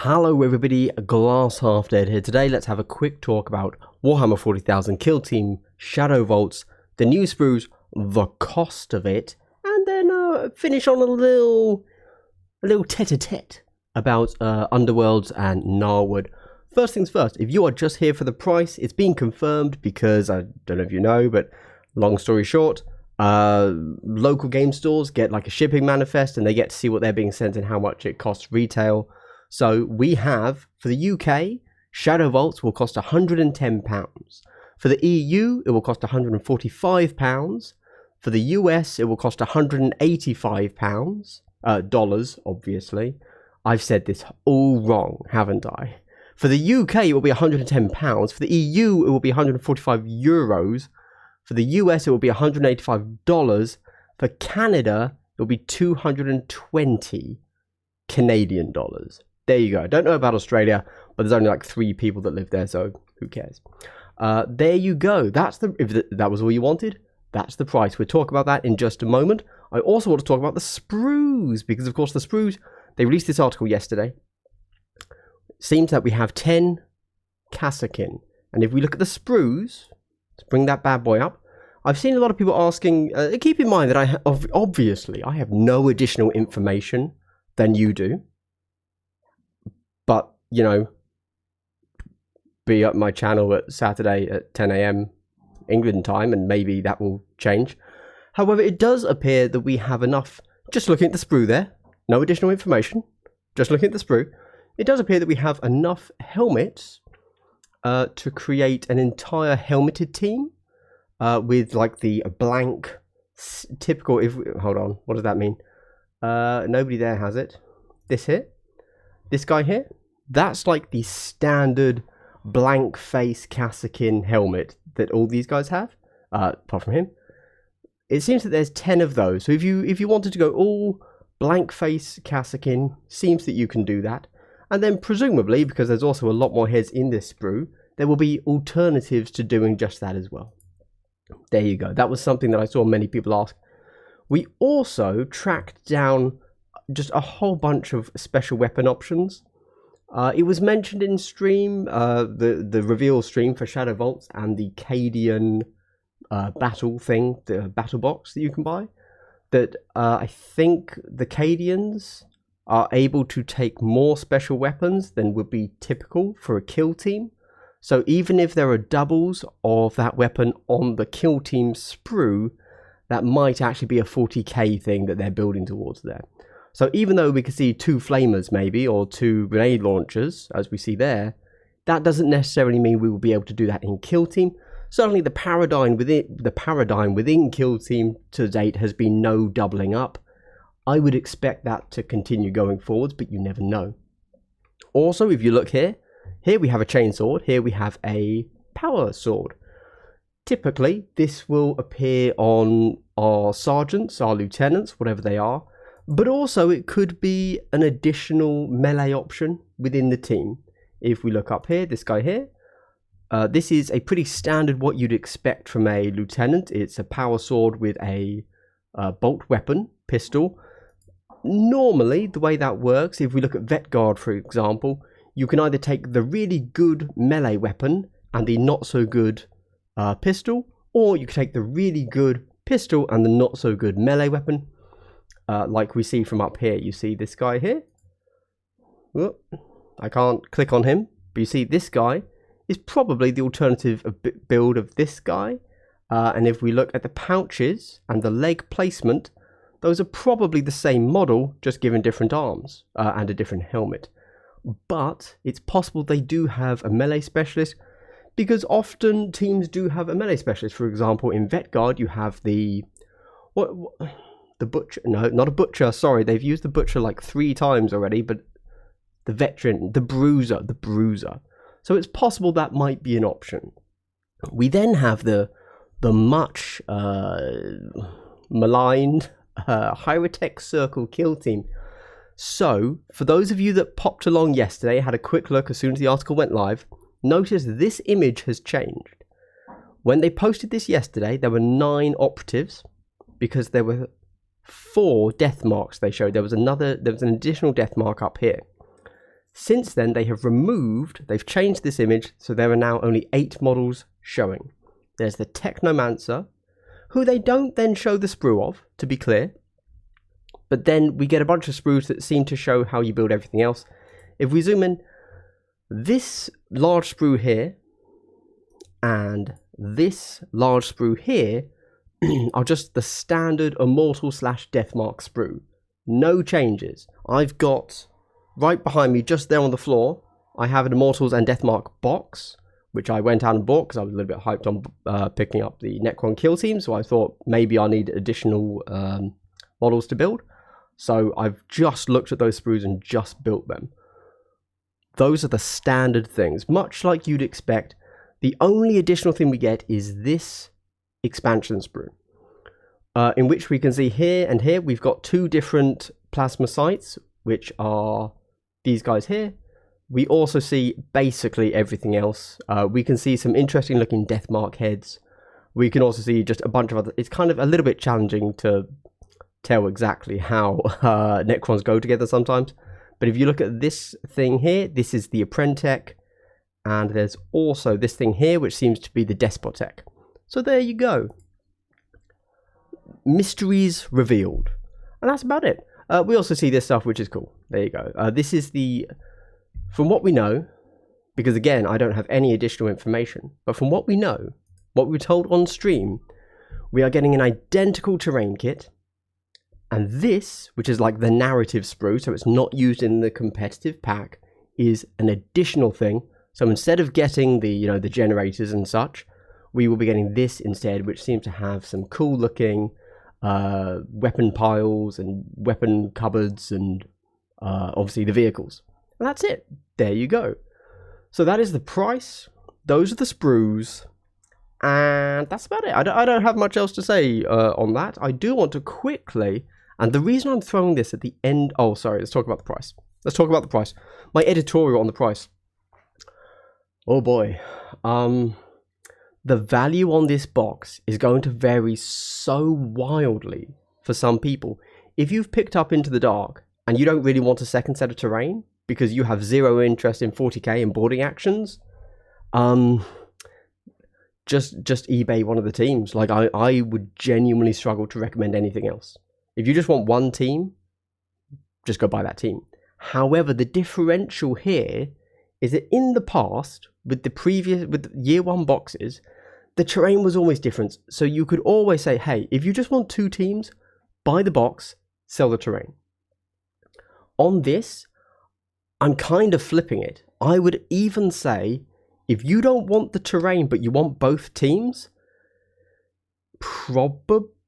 Hello everybody, Glass Half Dead here. Today let's have a quick talk about Warhammer 40,000 Kill Team, Shadowvaults, the new sprues, the cost of it, and then finish on a little tete-a-tete about Underworlds and Gnarlwood. First things first, if you are just here for the price, it's been confirmed because, I don't know if you know, but long story short, local game stores get like a shipping manifest and they get to see what they're being sent and how much it costs retail. So we have, for the UK, Shadowvaults will cost £110. For the EU, it will cost £145. For the US, it will cost £185. Dollars, obviously. I've said this all wrong, haven't I? For the UK, it will be £110. For the EU, it will be €145. For the US, it will be $185. For Canada, it will be 220 Canadian dollars. There you go. I don't know about Australia, but there's only like 3 people that live there, so who cares? There you go. If that was all you wanted, that's the price. We'll talk about that in just a moment. I also want to talk about the sprues, because of course the sprues, they released this article yesterday. It seems that we have 10 Kassakin. And if we look at the sprues, let's bring that bad boy up. I've seen a lot of people asking, keep in mind that obviously I have no additional information than you do. But, you know, be up my channel at Saturday at 10 AM England time, and maybe that will change. However, it does appear that we have enough, just looking at the sprue there, no additional information, just looking at the sprue, it does appear that we have enough helmets to create an entire helmeted team with like the blank, typical, hold on, what does that mean? Nobody there has it. This here? This guy here, that's like the standard blank face Kassakin helmet that all these guys have, apart from him. It seems that there's 10 of those. So if you wanted to go all blank face Kassakin, seems that you can do that. And then presumably, because there's also a lot more heads in this sprue, there will be alternatives to doing just that as well. There you go. That was something that I saw many people ask. We also tracked down just a whole bunch of special weapon options. It was mentioned in stream, the reveal stream for Shadowvaults and the Cadian battle thing, the battle box that you can buy, that I think the Cadians are able to take more special weapons than would be typical for a kill team. So even if there are doubles of that weapon on the kill team sprue, that might actually be a 40k thing that they're building towards there. So even though we could see 2 flamers maybe, or 2 grenade launchers, as we see there, that doesn't necessarily mean we will be able to do that in Kill Team. Certainly the paradigm within Kill Team to date has been no doubling up. I would expect that to continue going forwards, but you never know. Also, if you look here we have a chainsword, here we have a power sword. Typically, this will appear on our sergeants, our lieutenants, whatever they are. But also it could be an additional melee option within the team. If we look up here, this guy here, this is a pretty standard what you'd expect from a lieutenant. It's a power sword with a bolt weapon, pistol. Normally, the way that works, if we look at Vet Guard, for example, you can either take the really good melee weapon and the not so good pistol, or you can take the really good pistol and the not so good melee weapon. Like we see from up here, you see this guy here. Whoop, I can't click on him, but you see this guy is probably the alternative build of this guy. And if we look at the pouches and the leg placement, those are probably the same model, just given different arms and a different helmet. But it's possible they do have a melee specialist, because often teams do have a melee specialist. For example, in Vet Guard, you have the the butcher, no, not a butcher, sorry, they've used the butcher like 3 times already, but the veteran, the bruiser. So it's possible that might be an option. We then have the much maligned Hyrotech Circle Kill Team. So, for those of you that popped along yesterday, had a quick look as soon as the article went live, notice this image has changed. When they posted this yesterday, there were 9 operatives, because there were 4 death marks they showed. There was an additional death mark up here. Since then, they've changed this image, so there are now only 8 models showing. There's the Technomancer, who they don't then show the sprue of, to be clear. But then we get a bunch of sprues that seem to show how you build everything else. If we zoom in, this large sprue here and this large sprue here are just the standard Immortal / Deathmark sprue. No changes. I've got, right behind me, just there on the floor, I have an Immortals and Deathmark box, which I went out and bought because I was a little bit hyped on picking up the Necron kill team, so I thought maybe I need additional models to build. So I've just looked at those sprues and just built them. Those are the standard things, much like you'd expect. The only additional thing we get is this expansion sprue, in which we can see here and here we've got 2 different plasma sites, which are these guys here. We also see basically everything else. We can see some interesting looking Deathmark heads. We can also see just a bunch of other... It's kind of a little bit challenging to tell exactly how Necrons go together sometimes. But if you look at this thing here, this is the Apprentech. And there's also this thing here, which seems to be the Despotech. So there you go. Mysteries revealed. And that's about it. We also see this stuff, which is cool. There you go. This is the... From what we know, because again, I don't have any additional information, but from what we know, what we were told on stream, we are getting an identical terrain kit. And this, which is like the narrative sprue, so it's not used in the competitive pack, is an additional thing. So instead of getting the, you know, the generators and such, we will be getting this instead, which seems to have some cool looking weapon piles and weapon cupboards and obviously the vehicles. And that's it. There you go. So that is the price. Those are the sprues. And that's about it. I don't have much else to say on that. I do want to quickly... And the reason I'm throwing this at the end... Oh, sorry. Let's talk about the price. Let's talk about the price. My editorial on the price. Oh, boy. The value on this box is going to vary so wildly for some people. If you've picked up Into the Dark and you don't really want a second set of terrain because you have 0 interest in 40k and boarding actions, just eBay one of the teams. Like, I would genuinely struggle to recommend anything else. If you just want one team, just go buy that team. However, the differential here is that in the past, with year 1 boxes, the terrain was always different. So you could always say, hey, if you just want 2 teams, buy the box, sell the terrain. On this, I'm kind of flipping it. I would even say, if you don't want the terrain, but you want both teams, probably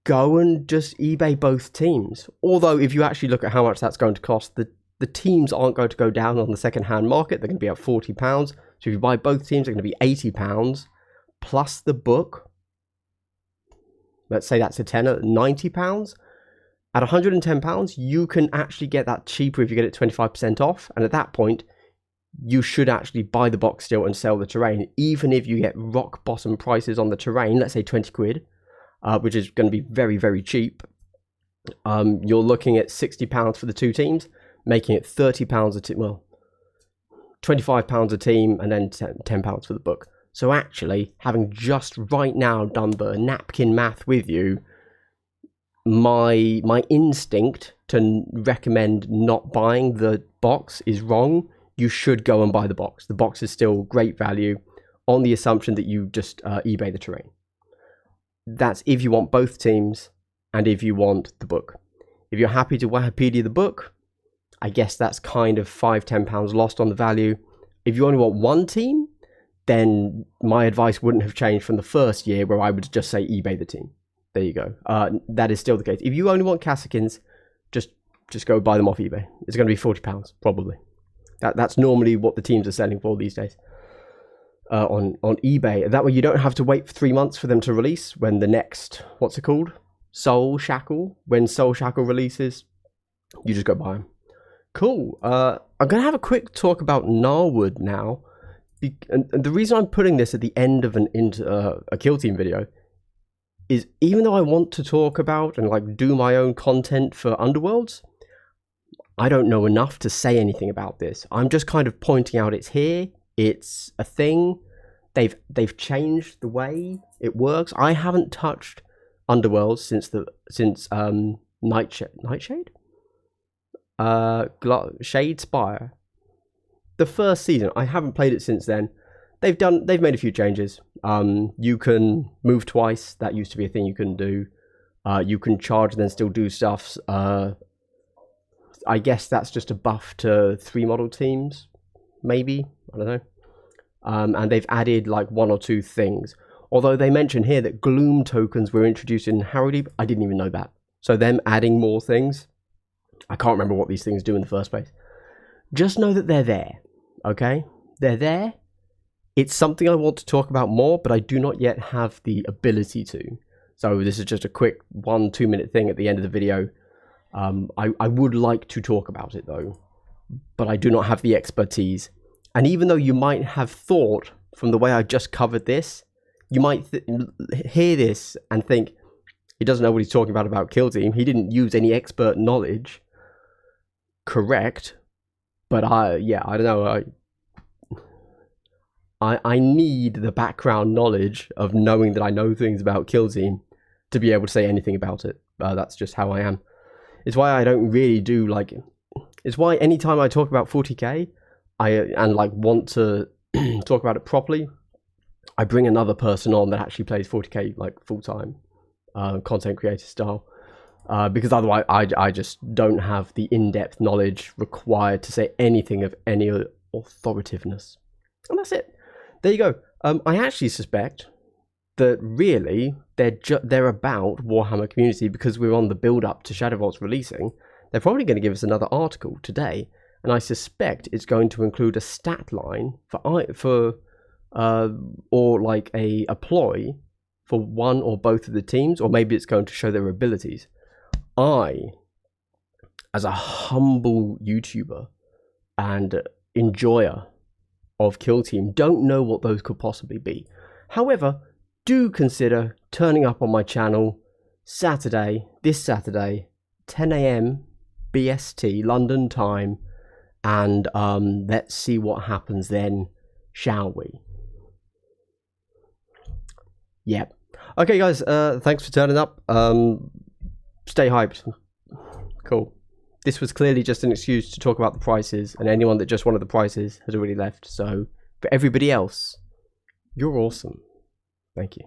go and just eBay both teams. Although, if you actually look at how much that's going to cost, the teams aren't going to go down on the second-hand market. They're going to be at £40. So if you buy both teams, they're going to be £80 plus the book. Let's say that's a tenner, £90. At £110, you can actually get that cheaper if you get it 25% off. And at that point, you should actually buy the box still and sell the terrain. Even if you get rock bottom prices on the terrain, let's say 20 quid, which is going to be very, very cheap. You're looking at £60 for the 2 teams, making it £30 a team, well, £25 a team, and then £10 for the book. So actually, having just right now done the napkin math with you, my instinct to recommend not buying the box is wrong. You should go and buy the box. The box is still great value on the assumption that you just eBay the terrain. That's if you want both teams and if you want the book. If you're happy to Wikipedia the book, I guess that's kind of £5-10 lost on the value. If you only want one team, then my advice wouldn't have changed from the first year where I would just say eBay the team. There you go. That is still the case. If you only want Cassicans, just go buy them off eBay. It's going to be £40 probably. That's normally what the teams are selling for these days on eBay. That way you don't have to wait for 3 months for them to release when the next, what's it called? Soul Shackle. When Soul Shackle releases, you just go buy them. Cool. I'm going to have a quick talk about Gnarlwood now. And the reason I'm putting this at the end of a kill team video is even though I want to talk about and like do my own content for Underworlds, I don't know enough to say anything about this. I'm just kind of pointing out it's here. It's a thing. They've changed the way it works. I haven't touched Underworlds since Nightshade? Shadespire. The first season. I haven't played it since then. They've made a few changes. You can move twice. That used to be a thing you couldn't do. You can charge and then still do stuff. I guess that's just a buff to 3 model teams, maybe. I don't know. And they've added like 1 or 2 things. Although they mention here that Gloom tokens were introduced in Harrowdeep. I didn't even know that. So them adding more things. I can't remember what these things do in the first place. Just know that they're there. Okay? They're there. It's something I want to talk about more, but I do not yet have the ability to. So this is just a quick 1-2 minute thing at the end of the video. I would like to talk about it though, but I do not have the expertise. And even though you might have thought from the way I just covered this, you might hear this and think, he doesn't know what he's talking about Kill Team. He didn't use any expert knowledge. Correct. But I don't know. I need the background knowledge of knowing that I know things about Kill Team to be able to say anything about it. That's just how I am. It's why I don't really do like. It's why anytime I talk about 40k, and want to talk about it properly, I bring another person on that actually plays 40k like full time, content creator style, because otherwise I just don't have the in-depth knowledge required to say anything of any authoritativeness. And that's it. There you go. I actually suspect that really they're about Warhammer community because we're on the build-up to Shadowvaults releasing. They're probably going to give us another article today, and I suspect it's going to include a stat line or like a ploy for one or both of the teams, or maybe it's going to show their abilities. I, as a humble YouTuber and enjoyer of Kill Team, don't know what those could possibly be. However, do consider turning up on my channel this Saturday, 10 AM BST, London time, and let's see what happens then, shall we? Yep. Okay, guys, thanks for turning up. Stay hyped. Cool. This was clearly just an excuse to talk about the prices, and anyone that just wanted the prices has already left. So, for everybody else, you're awesome. Thank you.